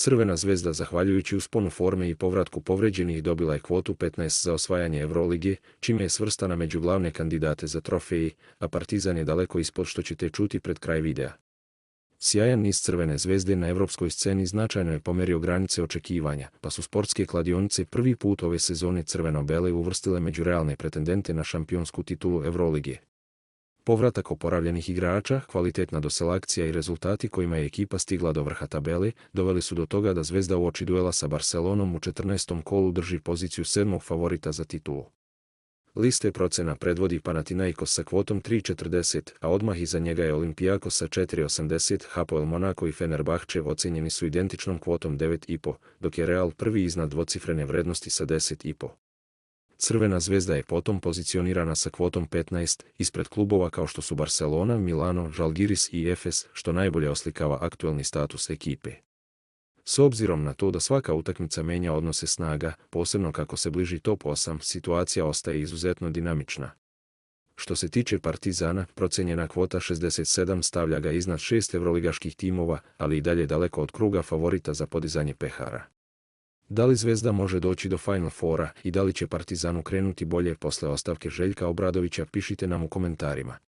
Crvena zvezda, zahvaljujući usponu forme i povratku povređenih, dobila je kvotu 15 za osvajanje Evrolige, čime je svrstana među glavne kandidate za trofeji, a Partizan je daleko ispod, što ćete čuti pred kraj videa. Sjajan niz Crvene zvezde na evropskoj sceni značajno je pomerio granice očekivanja, pa su sportske kladionice prvi put ove sezone crveno-bele uvrstile među realne pretendente na šampionsku titulu Evrolige. Povratak oporavljenih igrača, kvalitetna doselekcija i rezultati kojima je ekipa stigla do vrha tabele, doveli su do toga da Zvezda uoči duela sa Barcelonom u 14. kolu drži poziciju 7. favorita za titulu. Liste procena predvodi Panathinaikos sa kvotom 3,40, a odmah iza njega je Olympiakos sa 4,80, Hapoel Monako i Fenerbahče ocenjeni su identičnom kvotom 9,5, dok je Real prvi iznad dvocifrene vrednosti sa 10,5. Crvena zvezda je potom pozicionirana sa kvotom 15, ispred klubova kao što su Barcelona, Milano, Žalgiris i Efes, što najbolje oslikava aktuelni status ekipe. S obzirom na to da svaka utakmica menja odnose snaga, posebno kako se bliži top 8, situacija ostaje izuzetno dinamična. Što se tiče Partizana, procenjena kvota 67 stavlja ga iznad 6 evroligaških timova, ali i dalje daleko od kruga favorita za podizanje pehara. Da li Zvezda može doći do Final Fora i da li će Partizanu krenuti bolje posle ostavke Željka Obradovića, pišite nam u komentarima.